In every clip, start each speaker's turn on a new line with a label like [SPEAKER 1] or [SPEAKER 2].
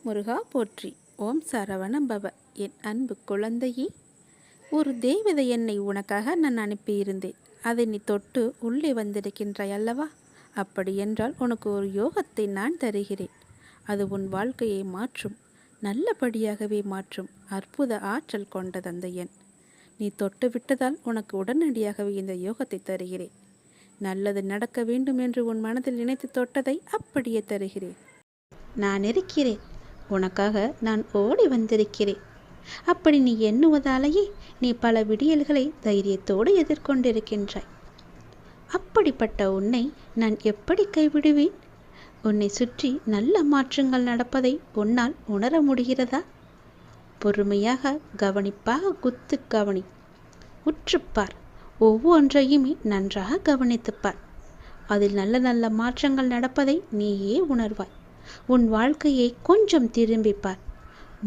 [SPEAKER 1] ஓம் முருகா போற்றி. ஓம் சரவண பவ. என் அன்பு குழந்தையே, ஒரு தேவதை என்னை உனக்காக நான் அனுப்பியிருந்தேன். அதை நீ தொட்டு உள்ளே வந்திருக்கின்றாய் அல்லவா? அப்படியென்றால் உனக்கு ஒரு யோகத்தை நான் தருகிறேன். அது உன் வாழ்க்கையை மாற்றும், நல்லபடியாகவே மாற்றும் அற்புத ஆற்றல் கொண்டது அந்த எண். நீ தொட்டு விட்டதால் உனக்கு உடனடியாகவே இந்த யோகத்தை தருகிறேன். நல்லது நடக்க வேண்டும் என்று உன் மனதில் நினைத்து தொட்டதை அப்படியே தருகிறேன். நான் இருக்கிறேன், உனக்காக நான் ஓடி வந்திருக்கிறேன். அப்படி நீ எண்ணுவதாலேயே நீ பல விடியல்களை தைரியத்தோடு எதிர்கொண்டிருக்கின்றாய். அப்படிப்பட்ட உன்னை நான் எப்படி கைவிடுவேன்? உன்னை சுற்றி நல்ல மாற்றங்கள் நடப்பதை உன்னால் உணர முடிகிறதா? பொறுமையாக கவனிப்பாக குத்து கவனி, உற்றுப்பார், ஒவ்வொன்றையுமே நன்றாக கவனித்துப்பார். அதில் நல்ல நல்ல மாற்றங்கள் நடப்பதை நீயே உணர்வாய். உன் வாழ்க்கையை கொஞ்சம் திரும்பிப்பார்.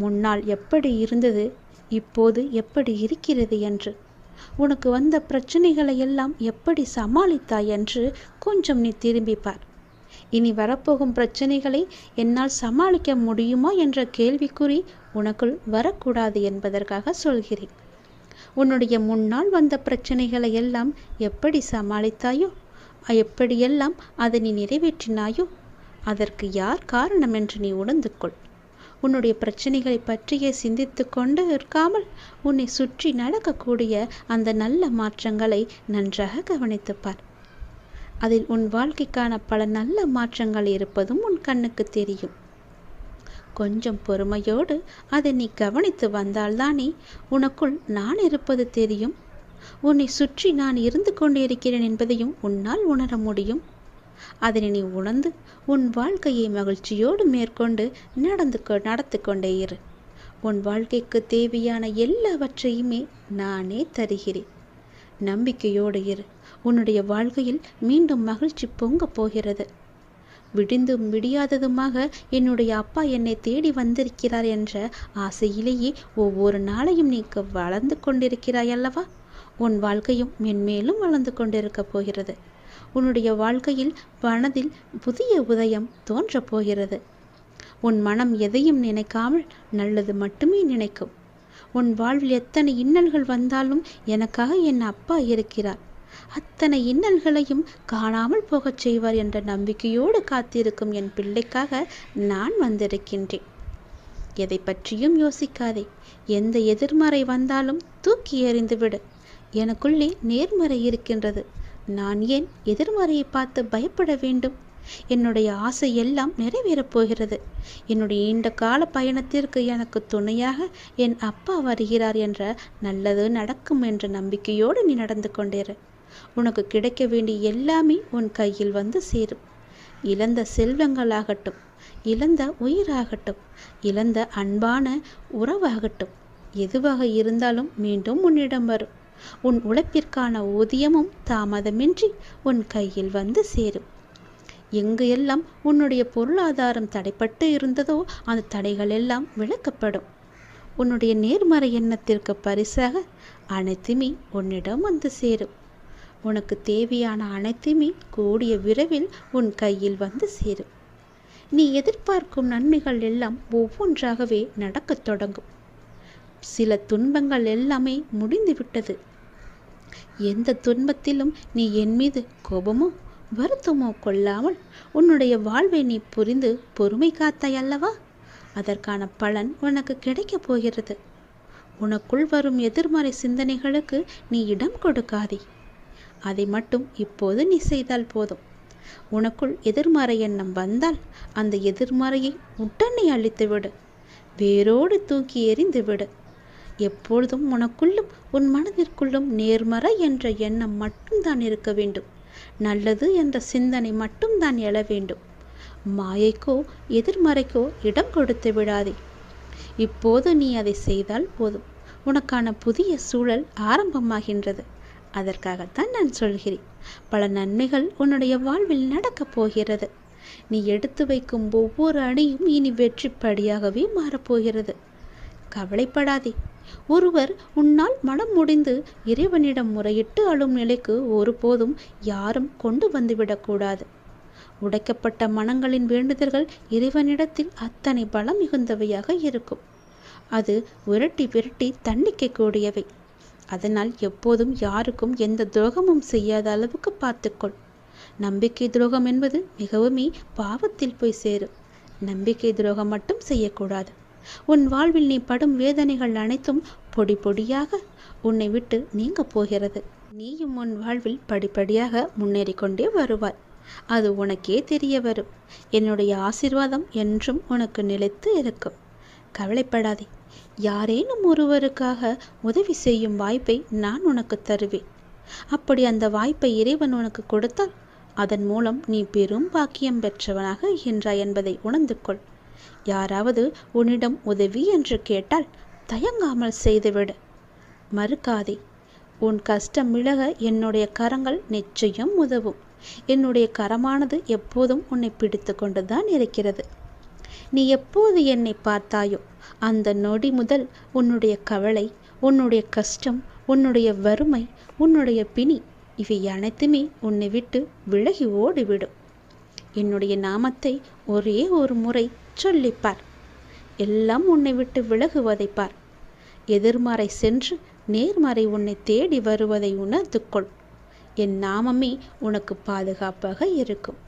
[SPEAKER 1] முன்னால் எப்படி இருந்தது, இப்போது எப்படி இருக்கிறது என்று, உனக்கு வந்த பிரச்சனைகளை எல்லாம் எப்படி சமாளித்தாய் என்று கொஞ்சம் நீ திரும்பிப்பார். இனி வரப்போகும் பிரச்சனைகளை என்னால் சமாளிக்க முடியுமா என்ற கேள்விக்குறி உனக்குள் வரக்கூடாது என்பதற்காக சொல்கிறேன். உன்னுடைய முன்னால் வந்த பிரச்சனைகளை எல்லாம் எப்படி சமாளித்தாயோ, எப்படியெல்லாம் அதை நீ நிறைவேற்றினாயோ, அதற்கு யார் காரணம் என்று நீ உணர்ந்து கொள். உன்னுடைய பிரச்சனைகளை பற்றியே சிந்தித்து கொண்டு இருக்காமல் உன்னை சுற்றி நடக்கக்கூடிய அந்த நல்ல மாற்றங்களை நன்றாக கவனித்துப்பார். அதில் உன் வாழ்க்கைக்கான பல நல்ல மாற்றங்கள் இருப்பதும் உன் கண்ணுக்கு தெரியும். கொஞ்சம் பொறுமையோடு அதை நீ கவனித்து வந்தால்தானே உனக்குள் நான் இருப்பது தெரியும். உன்னை சுற்றி நான் இருந்து கொண்டிருக்கிறேன் என்பதையும் உன்னால் உணர முடியும். அதனை நீ உணர்ந்து உன் வாழ்க்கையை மகிழ்ச்சியோடு மேற்கொண்டு நடத்து கொண்டே இரு. உன் வாழ்க்கைக்கு தேவையான எல்லாவற்றையுமே நானே தருகிறேன். நம்பிக்கையோடு இரு. உன்னுடைய வாழ்க்கையில் மீண்டும் மகிழ்ச்சி பொங்கப் போகிறது. விடிந்தும் விடியாததுமாக என்னுடைய அப்பா என்னை தேடி வந்திருக்கிறார் என்ற ஆசையிலேயே ஒவ்வொரு நாளையும் நீ வளர்ந்து கொண்டிருக்கிறாய் அல்லவா? உன் வாழ்க்கையும் மென்மேலும் வளர்ந்து கொண்டிருக்க போகிறது. உன்னுடைய வாழ்க்கையில் மனதில் புதிய உதயம் தோன்றப் போகிறது. உன் மனம் எதையும் நினைக்காமல் நல்லது மட்டுமே நினைக்கும். உன் வாழ்வில் எத்தனை இன்னல்கள் வந்தாலும் எனக்காக என் அப்பா இருக்கிறார், அத்தனை இன்னல்களையும் காணாமல் போகச் செய்வார் என்ற நம்பிக்கையோடு காத்திருக்கும் என் பிள்ளைக்காக நான் வந்திருக்கின்றேன். எதை பற்றியும் யோசிக்காதே. எந்த எதிர்மறை வந்தாலும் தூக்கி எறிந்துவிடு. எனக்குள்ளே நேர்மறை இருக்கின்றது. நான் ஏன் எதிர்மறையை பார்த்து பயப்பட வேண்டும்? என்னுடைய ஆசை எல்லாம் நிறைவேறப் போகிறது. என்னுடைய நீண்ட கால பயணத்திற்கு எனக்கு துணையாக என் அப்பா வருகிறார் என்ற நல்லது நடக்கும் என்ற நம்பிக்கையோடு நீ நடந்து கொண்டிரு. உனக்கு கிடைக்க வேண்டிய எல்லாமே உன் கையில் வந்து சேரும். இழந்த செல்வங்களாகட்டும், இழந்த உயிராகட்டும், இழந்த அன்பான உறவாகட்டும், எதுவாக இருந்தாலும் மீண்டும் உன்னிடம் வரும். உன் உழைப்பிற்கான ஊதியமும் தாமதமின்றி உன் கையில் வந்து சேரும். எங்கு எல்லாம் உன்னுடைய பொருளாதாரம் தடைப்பட்டு இருந்ததோ அந்த தடைகள் எல்லாம் விலக்கப்படும். உன்னுடைய நேர்மறை எண்ணத்திற்கு பரிசாக அனைத்துமே உன்னிடம் வந்து சேரும். உனக்கு தேவையான அனைத்துமே கூடிய விரைவில் உன் கையில் வந்து சேரும். நீ எதிர்பார்க்கும் நன்மைகள் எல்லாம் ஒவ்வொன்றாகவே நடக்கத் தொடங்கும். சில துன்பங்கள் எல்லாமே முடிந்துவிட்டது. எந்த துன்பத்திலும் நீ என் மீது கோபமோ வருத்தமோ கொள்ளாமல் உன்னுடைய வாழ்வை நீ புரிந்து பொறுமை காத்தாய் அல்லவா? அதற்கான பலன் உனக்கு கிடைக்கப் போகிறது. உனக்குள் வரும் எதிர்மறை சிந்தனைகளுக்கு நீ இடம் கொடுக்காதே. அதை மட்டும் இப்போது நீ செய்தால் போதும். உனக்குள் எதிர்மறை எண்ணம் வந்தால் அந்த எதிர்மறையை உடனே அழித்துவிடு, வேரோடு தூக்கி எறிந்துவிடு. எப்பொழுதும் உனக்குள்ளும் உன் மனதிற்குள்ளும் நேர்மறை என்ற எண்ணம் மட்டும்தான் இருக்க வேண்டும். நல்லது என்ற சிந்தனை மட்டும்தான் எழ வேண்டும். மாயைக்கோ எதிர்மறைக்கோ இடம் கொடுத்து விடாதே. இப்போது நீ அதை செய்தால் போதும். உனக்கான புதிய சூழல் ஆரம்பமாகின்றது. அதற்காகத்தான் நான் சொல்கிறேன். பல நன்மைகள் உன்னுடைய வாழ்வில் நடக்கப் போகிறது. நீ எடுத்து வைக்கும் ஒவ்வொரு அடியும் இனி வெற்றிப்படியாகவே மாறப்போகிறது. கவலைப்படாதே. ஒருவர் உன்னால் மனம் முடிந்து இறைவனிடம் முறையிட்டு அழும் நிலைக்கு ஒருபோதும் யாரும் கொண்டு வந்துவிடக்கூடாது. உடைக்கப்பட்ட மனங்களின் வேண்டுதல்கள் இறைவனிடத்தில் அத்தனை பலம் மிகுந்தவையாக இருக்கும். அது விரட்டி விரட்டி தண்டிக்கக்கூடியவை. அதனால் எப்போதும் யாருக்கும் எந்த துரோகமும் செய்யாத அளவுக்கு பார்த்துக்கொள். நம்பிக்கை துரோகம் என்பது மிகவுமே பாவத்தில் போய் சேரும். நம்பிக்கை துரோகம் மட்டும் செய்யக்கூடாது. உன் வாழ்வில் நீ படும் வேதனைகள் அனைத்தும் பொடி பொடியாக உன்னை விட்டு நீங்க போகிறது. நீயும் உன் வாழ்வில் படிப்படியாக முன்னேறி கொண்டே வருவாய். அது உனக்கே தெரிய வரும். என்னுடைய ஆசீர்வாதம் என்றும் உனக்கு நிலைத்து இருக்கும். கவலைப்படாதே. யாரேனும் ஒருவருக்காக உதவி செய்யும் வாய்ப்பை நான் உனக்கு தருவேன். அப்படி அந்த வாய்ப்பை இறைவன் உனக்கு கொடுத்தால் அதன் மூலம் நீ பெரும் பாக்கியம் பெற்றவனாக இருக்கின்றாய் என்பதை உணர்ந்து கொள். யாராவது உன்னிடம் உதவி என்று கேட்டால் தயங்காமல் செய்துவிடு. மறுக்காதே. உன் கஷ்டம் விலக என்னுடைய கரங்கள் நிச்சயம் உதவும். என்னுடைய கரமானது எப்போதும் உன்னை பிடித்து கொண்டுதான் இருக்கிறது. நீ எப்போது என்னை பார்த்தாயோ அந்த நொடி முதல் உன்னுடைய கவலை, உன்னுடைய கஷ்டம், உன்னுடைய வறுமை, உன்னுடைய பிணி இவை அனைத்துமே உன்னை விட்டு விலகி ஓடிவிடும். என்னுடைய நாமத்தை ஒரே ஒரு முறை சொல்லிப்பார். எல்லாம் உன்னை விட்டு விலகுவதை பார். எதிர்மறை சென்று நேர்மறை உன்னை தேடி வருவதை உணர்ந்து கொள். என் நாமமே உனக்கு பாதுகாப்பாக இருக்கும்.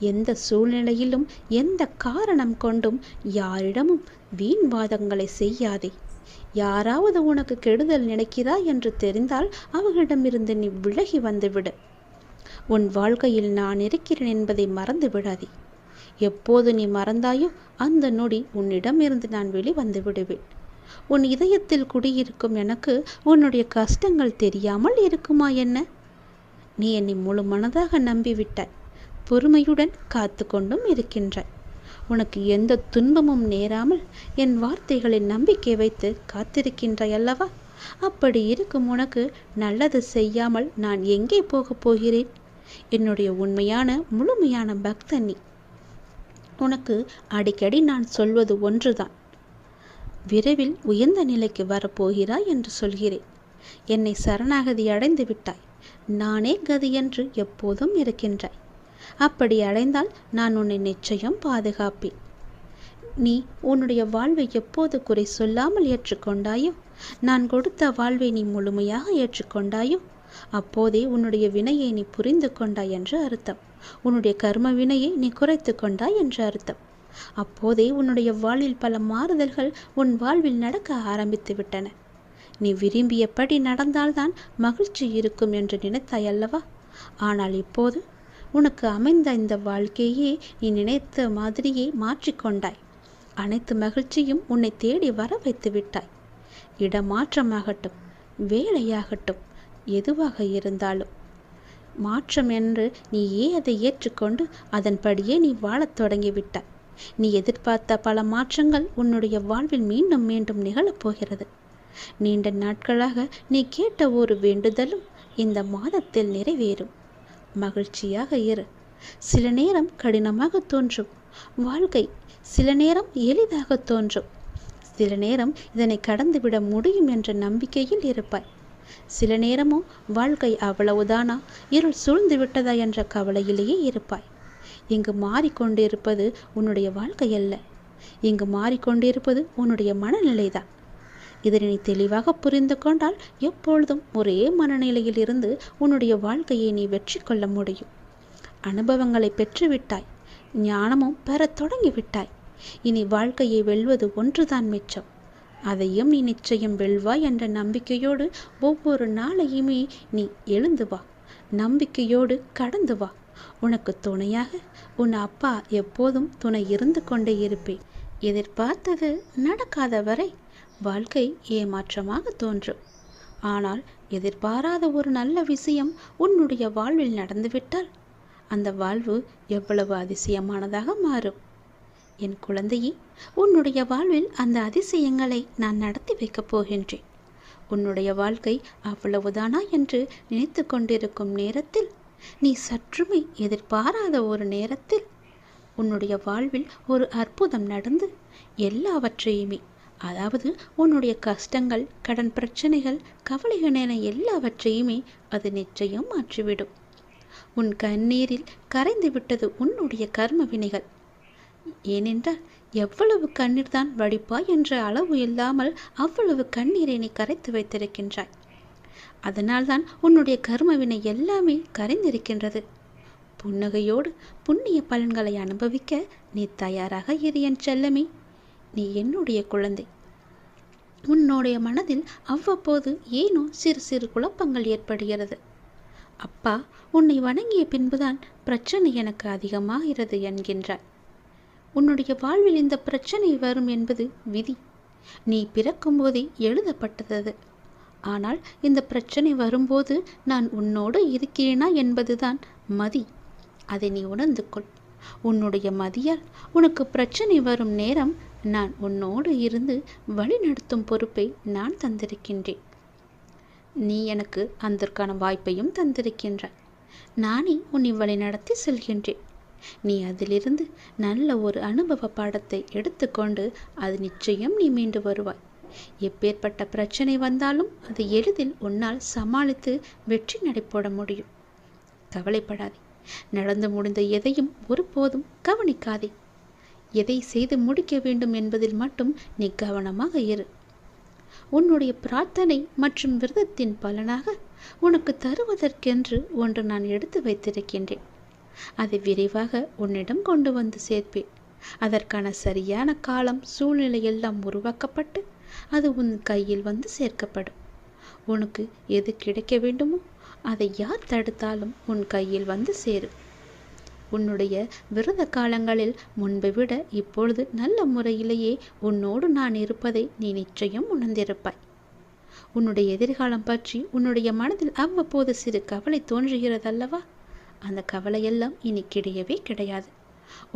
[SPEAKER 1] எந்த சூழ்நிலையிலும் எந்த காரணம் கொண்டும் யாரிடமும் வீண் வாதங்களை செய்யாதே. யாராவது உனக்கு கெடுதல் நினைக்கிறாய் என்று தெரிந்தால் அவர்களிடமிருந்து நீ விலகி வந்துவிடு. உன் வாழ்க்கையில் நான் இருக்கிறேன் என்பதை மறந்து விடாதே. எப்போது நீ மறந்தாயோ அந்த நொடி உன்னிடமிருந்து நான் வெளிவந்து விடுவேன். உன் இதயத்தில் குடியிருக்கும் எனக்கு உன்னுடைய கஷ்டங்கள் தெரியாமல் இருக்குமா என்ன? நீ என்னை முழு மனதாக நம்பிவிட்டாய். பொறுமையுடன் காத்து கொண்டும் இருக்கின்றாய். உனக்கு எந்த துன்பமும் நேராமல் என் வார்த்தைகளில் நம்பிக்கை வைத்து காத்திருக்கின்றாய் அல்லவா? அப்படி இருக்கும் உனக்கு நல்லது செய்யாமல் நான் எங்கே போகப் போகிறேன்? என்னுடைய உண்மையான முழுமையான பக்தன் நீ. உனக்கு அடிக்கடி நான் சொல்வது ஒன்றுதான். விரைவில் உயர்ந்த நிலைக்கு வரப்போகிறாய் என்று சொல்கிறேன். என்னை சரணாகதி அடைந்து விட்டாய். நானே கதி என்று எப்போதும் இருக்கின்றாய். அப்படி அடைந்தால் நான் உன்னை நிச்சயம் பாதுகாப்பேன். நீ உன்னுடைய வாழ்வை எப்போது குறை சொல்லாமல் ஏற்றுக்கொண்டாயோ, நான் கொடுத்த வாழ்வை நீ முழுமையாக ஏற்றுக்கொண்டாயோ, அப்போதே உன்னுடைய வினையை நீ புரிந்து கொண்டாய் என்று அர்த்தம். உன்னுடைய கர்ம வினையை நீ குறைத்து கொண்டாய் என்று அர்த்தம். அப்போதே உன்னுடைய வாழ்வில் பல மாறுதல்கள் உன் வாழ்வில் நடக்க ஆரம்பித்து விட்டன. நீ விரும்பியபடி நடந்தால்தான் மகிழ்ச்சி இருக்கும் என்று நினைத்தாய் அல்லவா? ஆனால் இப்போது உனக்கு அமைந்த இந்த வாழ்க்கையே நீ நினைத்த மாதிரியே மாற்றிக்கொண்டாய். அனைத்து மகிழ்ச்சியும் உன்னை தேடி வர வைத்து விட்டாய். இடமாற்றமாகட்டும், வேலையாகட்டும், எதுவாக இருந்தாலும் மாற்றம் என்று நீயே அதை ஏற்றுக்கொண்டு அதன்படியே நீ வாழத் தொடங்கிவிட்டாய். நீ எதிர்பார்த்த பல மாற்றங்கள் உன்னுடைய வாழ்வில் மீண்டும் மீண்டும் நிகழப்போகிறது. நீண்ட நாட்களாக நீ கேட்ட ஒரு வேண்டுதலும் இந்த மாதத்தில் நிறைவேறும். மகிழ்ச்சியாக இரு. சில நேரம் கடினமாக தோன்றும் வாழ்க்கை, சில நேரம் எளிதாக தோன்றும். சில நேரம் இதனை கடந்துவிட முடியும் என்ற நம்பிக்கையில் இருப்பாய். சில நேரமும் வாழ்க்கை அவ்வளவுதானா, இருள் சூழ்ந்து விட்டதா என்ற கவலையிலேயே இருப்பாய். இங்கு மாறிக்கொண்டிருப்பது உன்னுடைய வாழ்க்கை அல்ல. இங்கு மாறிக்கொண்டிருப்பது உன்னுடைய மனநிலைதான். இதனை நீ தெளிவாக புரிந்து கொண்டால் எப்பொழுதும் ஒரே மனநிலையில் இருந்து உன்னுடைய வாழ்க்கையை நீ வெற்றி கொள்ள முடியும். அனுபவங்களை பெற்றுவிட்டாய். ஞானமும் பெறத் தொடங்கிவிட்டாய். இனி வாழ்க்கையை வெல்வது ஒன்றுதான் மிச்சம். அதையும் நீ நிச்சயம் வெல்வாய் என்ற நம்பிக்கையோடு ஒவ்வொரு நாளையுமே நீ எழுந்து வா. நம்பிக்கையோடு கடந்து வா. உனக்கு துணையாக உன் அப்பா எப்போதும் துணை இருந்து கொண்டே இருப்பேன். எதிர்பார்த்தது நடக்காத வரை வாழ்க்கை ஏமாற்றமாக தோன்றும். ஆனால் எதிர்பாராத ஒரு நல்ல விஷயம் உன்னுடைய வாழ்வில் நடந்துவிட்டால் அந்த வாழ்வு எவ்வளவு அதிசயமானதாக மாறும். என் குழந்தையே, உன்னுடைய வாழ்வில் அந்த அதிசயங்களை நான் நடத்தி வைக்கப் போகின்றேன். உன்னுடைய வாழ்க்கை அவ்வளவுதானா என்று நினைத்து கொண்டிருக்கும் நேரத்தில், நீ சற்றுமே எதிர்பாராத ஒரு நேரத்தில் உன்னுடைய வாழ்வில் ஒரு அற்புதம் நடந்து எல்லாவற்றையுமே, அதாவது உன்னுடைய கஷ்டங்கள், கடன் பிரச்சனைகள், கவலைகள் என எல்லாவற்றையுமே அது நிச்சயம் மாற்றிவிடும். உன் கண்ணீரில் கரைந்து விட்டது உன்னுடைய கர்ம வினைகள். ஏனென்றால் எவ்வளவு கண்ணீர் தான் வடிப்பாய் என்ற அளவு இல்லாமல் அவ்வளவு கண்ணீரை நீ கரைத்து வைத்திருக்கின்றாய். அதனால்தான் உன்னுடைய கர்மவினை எல்லாமே கரைந்திருக்கின்றது. புன்னகையோடு புண்ணிய பலன்களை அனுபவிக்க நீ தயாராக இரு என் செல்லமே. நீ என்னுடைய குழந்தை. உன்னுடைய மனதில் அவ்வப்போது ஏனோ சிறு சிறு குழப்பங்கள் ஏற்படுகிறது. அப்பா உன்னை வணங்கிய பின்புதான் பிரச்சனை எனக்கு அதிகமாகிறது என்கின்றார். உன்னுடைய வாழ்வில் இந்த பிரச்சனை வரும் என்பது விதி. நீ பிறக்கும் போதே எழுதப்பட்டது. ஆனால் இந்த பிரச்சனை வரும்போது நான் உன்னோடு இருக்கிறேனா என்பதுதான் மதி. அதை நீ உணர்ந்து கொள். உன்னுடைய மதியால் உனக்கு பிரச்சனை வரும் நேரம் நான் உன்னோடு இருந்து வழிநடத்தும் பொறுப்பை நான் தந்திருக்கின்றேன். நீ எனக்கு அதற்கான வாய்ப்பையும் தந்திருக்கின்றாய். நானே உன்னை வழிநடத்தி செல்கின்றேன். நீ அதிலிருந்து நல்ல ஒரு அனுபவ பாடத்தை எடுத்துக்கொண்டு அது நிச்சயம் நீ மீண்டு வருவாய். எப்பேற்பட்ட பிரச்சனை வந்தாலும் அது எளிதில் உன்னால் சமாளித்து வெற்றி நடைபோட முடியும். கவலைப்படாதே. நடந்து முடிந்த எதையும் ஒருபோதும் கவனிக்காதே. எதை செய்து முடிக்க வேண்டும் என்பதில் மட்டும் நீ கவனமாக இரு. உன்னுடைய பிரார்த்தனை மற்றும் விரதத்தின் பலனாக உனக்கு தருவதற்கென்று ஒன்று நான் எடுத்து வைத்திருக்கின்றேன். அதை விரைவாக உன்னிடம் கொண்டு வந்து சேர்ப்பேன். அதற்கான சரியான காலம் சூழ்நிலை எல்லாம் உருவாக்கப்பட்டு அது உன் கையில் வந்து சேர்க்கப்படும். உனக்கு எது கிடைக்க வேண்டுமோ அதை யார் தடுத்தாலும் உன் கையில் வந்து சேரும். உன்னுடைய விரத காலங்களில் முன்பை விட இப்பொழுது நல்ல முறையிலேயே உன்னோடு நான் இருப்பதை நீ நிச்சயம் உணர்ந்திருப்பாய். உன்னுடைய எதிர்காலம் பற்றி உன்னுடைய மனதில் அவ்வப்போது சிறு கவலை தோன்றுகிறதல்லவா? அந்த கவலையெல்லாம் இனி கிடையவே கிடையாது.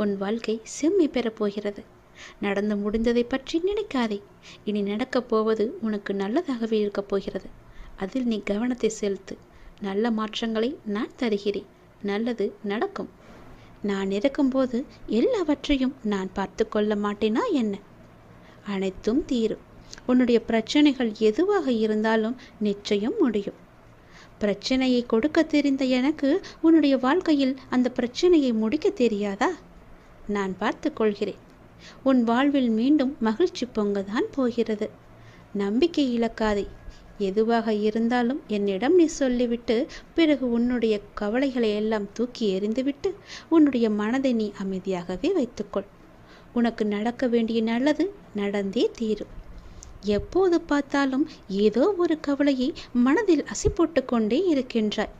[SPEAKER 1] உன் வாழ்க்கை செம்மை பெறப் போகிறது. நடந்து முடிந்ததை பற்றி நினைக்காதே. இனி நடக்கப் போவது உனக்கு நல்லதாகவே இருக்கப் போகிறது. அதில் நீ கவனத்தை செலுத்து. நல்ல மாற்றங்களை நான் தருகிறேன். நல்லது நடக்கும். நான் இருக்கும்போது எல்லாவற்றையும் நான் பார்த்து கொள்ள மாட்டேனா என்ன? அனைத்தும் தீரும். உன்னுடைய பிரச்சனைகள் எதுவாக இருந்தாலும் நிச்சயம் முடியும். பிரச்சனையை கொடுக்க தெரிந்த எனக்கு உன்னுடைய வாழ்க்கையில் அந்த பிரச்சனையை முடிக்க தெரியாதா? நான் பார்த்து கொள்கிறேன். உன் வாழ்வில் மீண்டும் மகிழ்ச்சி பொங்கதான் போகிறது. நம்பிக்கை இழக்காதே. எதுவாக இருந்தாலும் என்னிடம் நீ சொல்லிவிட்டு பிறகு உன்னுடைய கவலைகளை எல்லாம் தூக்கி எறிந்துவிட்டு உன்னுடைய மனதை நீ அமைதியாகவே வைத்துக்கொள். உனக்கு நடக்க வேண்டிய நல்லது நடந்தே தீரும். எப்போது பார்த்தாலும் ஏதோ ஒரு கவலையை மனதில் அசை போட்டு கொண்டே இருக்கின்றாய்.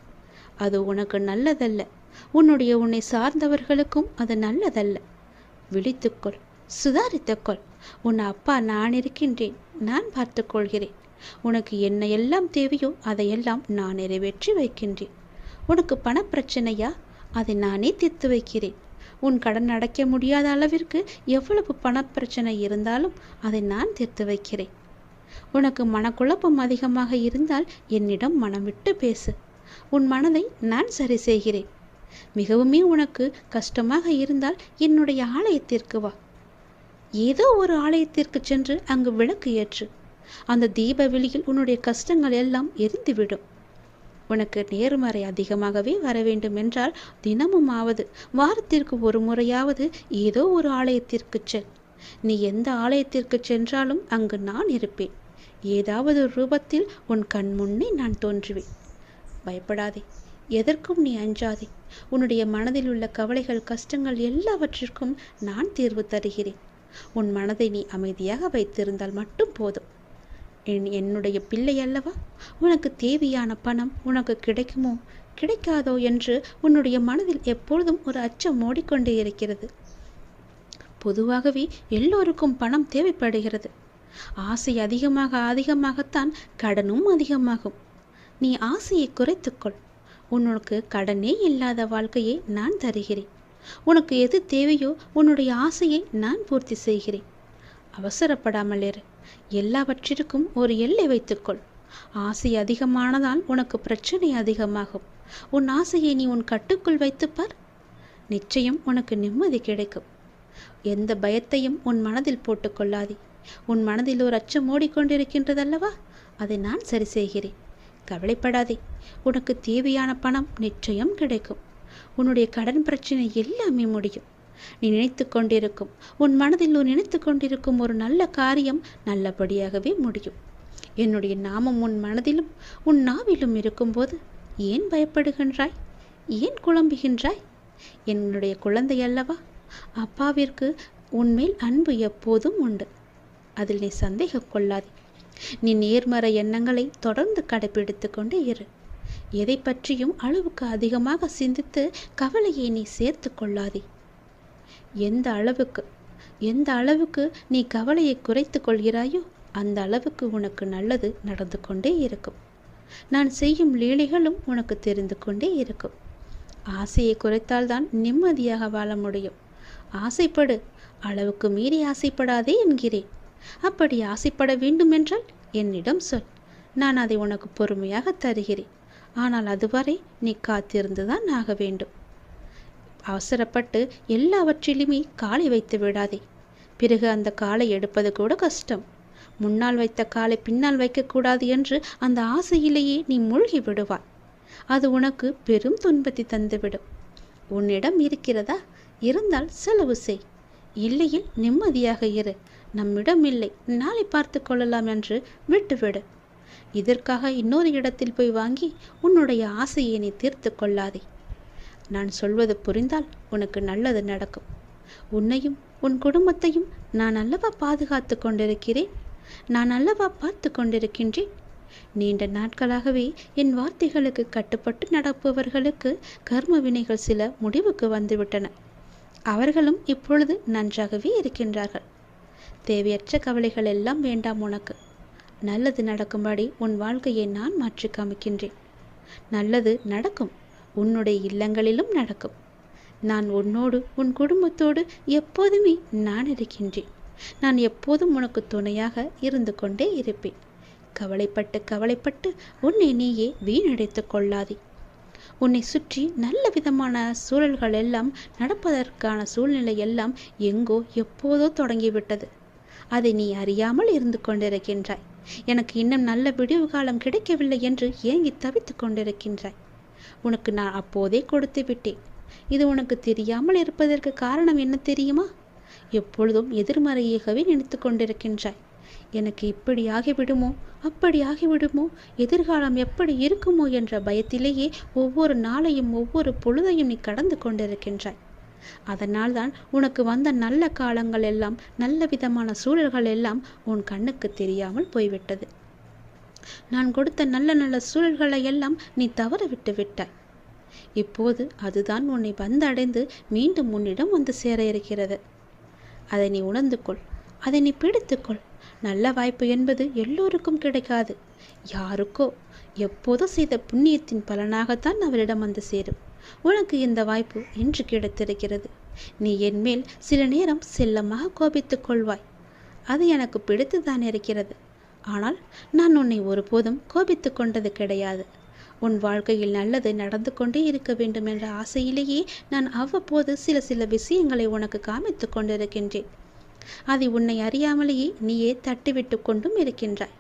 [SPEAKER 1] அது உனக்கு நல்லதல்ல. உன்னை சார்ந்தவர்களுக்கும் அது நல்லதல்ல. விழித்துக்கொள். சுதாரித்துக்கொள். உன் அப்பா நான் இருக்கின்றேன். நான் பார்த்து கொள்கிறேன். உனக்கு என்ன எல்லாம் தேவையோ அதையெல்லாம் நான் நிறைவேற்றி வைக்கின்றேன். உனக்கு பணப்பிரச்சனையா? அதை நானே தீர்த்து வைக்கிறேன். உன் கடன் அடைக்க முடியாத அளவிற்கு எவ்வளவு பணப்பிரச்சனை இருந்தாலும் அதை நான் தீர்த்து வைக்கிறேன். உனக்கு மனக்குழப்பம் அதிகமாக இருந்தால் என்னிடம் மனம் விட்டு பேசு. உன் மனதை நான் சரி செய்கிறேன். மிகவுமே உனக்கு கஷ்டமாக இருந்தால் என்னுடைய ஆலயத்திற்கு வா. ஏதோ ஒரு ஆலயத்திற்கு சென்று அங்கு விளக்கு ஏற்று. அந்த தீப வெளியில் உன்னுடைய கஷ்டங்கள் எல்லாம் எரிந்துவிடும். உனக்கு நேர்மறை அதிகமாகவே வர வேண்டும் என்றால் தினமும் ஆவது வாரத்திற்கு ஒரு முறையாவது ஏதோ ஒரு ஆலயத்திற்கு செல். நீ எந்த ஆலயத்திற்கு சென்றாலும் அங்கு நான் இருப்பேன். ஏதாவது ரூபத்தில் உன் கண் முன்னே நான் தோன்றுவேன். பயப்படாதே. எதற்கும் நீ அஞ்சாதே. உன்னுடைய மனதில் உள்ள கவலைகள் கஷ்டங்கள் எல்லாவற்றிற்கும் நான் தீர்வு தருகிறேன். உன் மனதை நீ அமைதியாக வைத்திருந்தால் மட்டும் போதும். என்னுடைய பிள்ளை அல்லவா? உனக்கு தேவையான பணம் உனக்கு கிடைக்குமோ கிடைக்காதோ என்று உன்னுடைய மனதில் எப்பொழுதும் ஒரு அச்சம் ஓடிக்கொண்டே இருக்கிறது. பொதுவாகவே எல்லோருக்கும் பணம் தேவைப்படுகிறது. ஆசை அதிகமாகத்தான் கடனும் அதிகமாகும். நீ ஆசையை குறைத்துக்கொள். உனக்கு கடனே இல்லாத வாழ்க்கையை நான் தருகிறேன். உனக்கு எது தேவையோ உன்னுடைய ஆசையை நான் பூர்த்தி செய்கிறேன். அவசரப்படாமல் இரு. எல்லாவற்றிற்கும் ஒரு எல்லை வைத்துக்கொள். ஆசை அதிகமானதால் உனக்கு பிரச்சனை அதிகமாகும். உன் ஆசையை நீ உன் கட்டுக்குள் வைத்துப்பார். நிச்சயம் உனக்கு நிம்மதி கிடைக்கும். எந்த பயத்தையும் உன் மனதில் போட்டுக்கொள்ளாதே. உன் மனதில் ஒரு அச்சம் ஓடிக்கொண்டிருக்கின்றதல்லவா? அதை நான் சரி செய்கிறேன். கவலைப்படாதே. உனக்கு தேவையான பணம் நிச்சயம் கிடைக்கும். உன்னுடைய கடன் பிரச்சனை எல்லாமே முடியும். நீ நினைத்து கொண்டிருக்கும், உன் மனதில் நினைத்து கொண்டிருக்கும் ஒரு நல்ல காரியம் நல்லபடியாகவே முடியும். என்னுடைய நாமம் உன் மனதிலும் உன் நாவிலும் இருக்கும்போது ஏன் பயப்படுகின்றாய்? ஏன் குழம்புகின்றாய்? என்னுடைய குழந்தை அல்லவா? அப்பாவிற்கு உன்மேல் அன்பு எப்போதும் உண்டு. அதில் நீ சந்தேகம் கொள்ளாதே. நீ நேர்மறை எண்ணங்களை தொடர்ந்து கடைபிடித்து கொண்டே இரு. எதை பற்றியும் அளவுக்கு அதிகமாக சிந்தித்து கவலையை நீ சேர்த்து கொள்ளாதே. எந்த அளவுக்கு நீ கவலையை குறைத்து கொள்கிறாயோ அந்த அளவுக்கு உனக்கு நல்லது நடந்து கொண்டே இருக்கும். நான் செய்யும் லீலைகளும் உனக்கு தெரிந்து கொண்டே இருக்கும். ஆசையை குறைத்தால்தான் நிம்மதியாக வாழ முடியும். ஆசைப்படு, அளவுக்கு மீறி ஆசைப்படாதே என்கிறேன். அப்படி ஆசைப்பட வேண்டுமென்றால் என்னிடம் சொல், நான் அதை உனக்கு பொறுமையாக தருகிறேன். ஆனால் அதுவரை நீ காத்திருந்துதான் ஆக வேண்டும். அவசரப்பட்டு எல்லாவற்றிலுமே காலை வைத்து விடாதே. பிறகு அந்த காலை எடுப்பது கூட கஷ்டம். முன்னால் வைத்த காலை பின்னால் வைக்கக்கூடாது என்று அந்த ஆசையிலேயே நீ மூழ்கி விடுவாய். அது உனக்கு பெரும் துன்பத்தை தந்துவிடும். உன்னிடம் இருக்கிறதா? இருந்தால் செலவு செய். இல்லையில் நிம்மதியாக இரு. நம்மிடம் இல்லை, நாளை பார்த்து கொள்ளலாம் என்று விட்டுவிடு. இதற்காக இன்னொரு இடத்தில் போய் வாங்கி உன்னுடைய ஆசையை நீ தீர்த்து கொள்ளாதே. நான் சொல்வது புரிந்தால் உனக்கு நல்லது நடக்கும். உன்னையும் உன் குடும்பத்தையும் நான் அல்லவா பாதுகாத்து கொண்டிருக்கிறேன். நான் அல்லவா பார்த்து கொண்டிருக்கின்றேன். நீண்ட நாட்களாகவே என் வார்த்தைகளுக்கு கட்டுப்பட்டு நடப்பவர்களுக்கு கர்ம வினைகள் சில முடிவுக்கு வந்துவிட்டன. அவர்களும் இப்பொழுது நன்றாகவே இருக்கின்றார்கள். தேவையற்ற கவலைகள் எல்லாம் வேண்டாம் உனக்கு. நல்லது நடக்கும்படி உன் வாழ்க்கையை நான் மாற்றி காமிக்கின்றேன். நல்லது நடக்கும். உன்னுடைய இல்லங்களிலும் நடக்கும். நான் உன்னோடு உன் குடும்பத்தோடு எப்போதுமே நான் இருக்கின்றேன். நான் எப்போதும் உனக்கு துணையாக இருந்து கொண்டே இருப்பேன். கவலைப்பட்டு உன்னை நீயே வீணடைத்து கொள்ளாதே. உன்னை சுற்றி நல்ல விதமான சூழல்கள் எல்லாம் நடப்பதற்கான சூழ்நிலை எல்லாம் எங்கோ எப்போதோ தொடங்கிவிட்டது. அதை நீ அறியாமல் இருந்து கொண்டிருக்கின்றாய். எனக்கு இன்னும் நல்ல விடிவு காலம் கிடைக்கவில்லை என்று ஏங்கி தவித்து கொண்டிருக்கின்றாய். உனக்கு நான் அப்போதே கொடுத்து விட்டேன். இது உனக்கு தெரியாமல் இருப்பதற்கு காரணம் என்ன தெரியுமா? எப்பொழுதும் எதிர்மறையாகவே நினைத்து கொண்டிருக்கின்றாய். எனக்கு இப்படி ஆகிவிடுமோ, அப்படி ஆகிவிடுமோ, எதிர்காலம் எப்படி இருக்குமோ என்ற பயத்திலேயே ஒவ்வொரு நாளையும் ஒவ்வொரு பொழுதையும் நீ கடந்து கொண்டிருக்கின்றாய். அதனால்தான் உனக்கு வந்த நல்ல காலங்கள் எல்லாம், நல்ல விதமான சூழல்கள் எல்லாம் உன் கண்ணுக்கு தெரியாமல் போய்விட்டது. நான் கொடுத்த நல்ல நல்ல சூழல்களை எல்லாம் நீ தவற விட்டு விட்டாய். இப்போது அதுதான் உன்னை வந்தடைந்து மீண்டும் உன்னிடம் வந்து சேர இருக்கிறது. அதை நீ உணர்ந்து கொள். அதை நீ பிடித்துக்கொள். நல்ல வாய்ப்பு என்பது எல்லோருக்கும் கிடைக்காது. யாருக்கோ எப்போதோ செய்த புண்ணியத்தின் பலனாகத்தான் அவரிடம் வந்து சேரும். உனக்கு இந்த வாய்ப்பு இன்று கிடைத்திருக்கிறது. நீ என் மேல் சில நேரம் செல்லமாக கோபித்துக் கொள்வாய். அது எனக்கு பிடித்துதான் இருக்கிறது. ஆனால் நான் உன்னை ஒருபோதும் கோபித்து கொண்டது கிடையாது. உன் வாழ்க்கையில் நல்லது நடந்து கொண்டே இருக்க வேண்டும் என்ற ஆசையிலேயே நான் அவ்வப்போது சில விஷயங்களை உனக்கு காமித்து கொண்டிருக்கின்றேன். அதை உன்னை அறியாமலேயே நீயே தட்டிவிட்டு கொண்டும் இருக்கின்றாய்.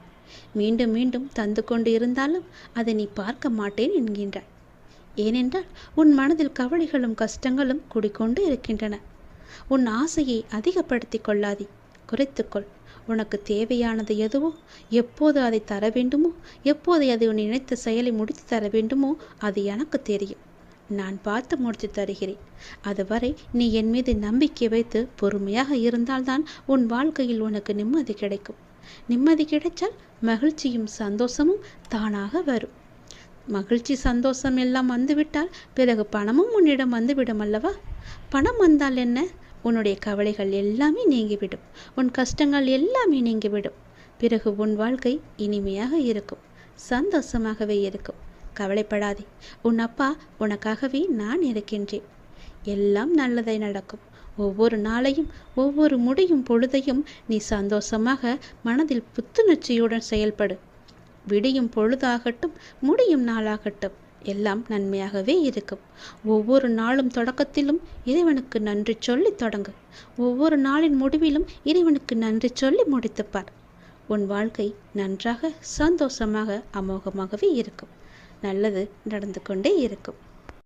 [SPEAKER 1] மீண்டும் மீண்டும் தந்து கொண்டு இருந்தாலும் அதை நீ பார்க்க மாட்டேன் என்கின்றாய். ஏனென்றால் உன் மனதில் கவலைகளும் கஷ்டங்களும் குடிக்கொண்டு இருக்கின்றன. உன் ஆசையை அதிகப்படுத்தி கொள்ளாதே, குறைத்துக்கொள். உனக்கு தேவையானது எதுவோ, எப்போது அதை தர வேண்டுமோ, எப்போது அதை உன் நினைத்த செயலை முடித்து தர வேண்டுமோ அது எனக்கு தெரியும். நான் பார்த்து முடித்து தருகிறேன். அதுவரை நீ என் மீது நம்பிக்கை வைத்து பொறுமையாக இருந்தால்தான் உன் வாழ்க்கையில் உனக்கு நிம்மதி கிடைக்கும். நிம்மதி கிடைத்தால் மகிழ்ச்சியும் சந்தோஷமும் தானாக வரும். மகிழ்ச்சி சந்தோஷம் எல்லாம் வந்துவிட்டால் பிறகு பணமும் உன்னிடம் வந்துவிடும் அல்லவா? பணம் வந்தால் என்ன? உன்னுடைய கவலைகள் எல்லாமே நீங்கிவிடும். உன் கஷ்டங்கள் எல்லாமே நீங்கிவிடும். பிறகு உன் வாழ்க்கை இனிமையாக இருக்கும், சந்தோஷமாகவே இருக்கும். கவலைப்படாதே. உன் அப்பா உனக்காகவே நான் இருக்கின்றேன். எல்லாம் நல்லதை நடக்கும். ஒவ்வொரு நாளையும் ஒவ்வொரு முடியும் பொழுதையும் நீ சந்தோஷமாக மனதில் புத்துணர்ச்சியுடன் செயல்படு. விடியும் பொழுதாகட்டும், முடியும் நாளாகட்டும், எல்லாம் நன்மையாகவே இருக்கும். ஒவ்வொரு நாளும் தொடக்கத்திலும் இறைவனுக்கு நன்றி சொல்லி தொடங்கு. ஒவ்வொரு நாளின் முடிவிலும் இறைவனுக்கு நன்றி சொல்லி முடித்துப்பார். உன் வாழ்க்கை நன்றாக சந்தோஷமாக அமோகமாகவே இருக்கும். நல்லது நடந்து கொண்டே இருக்கும்.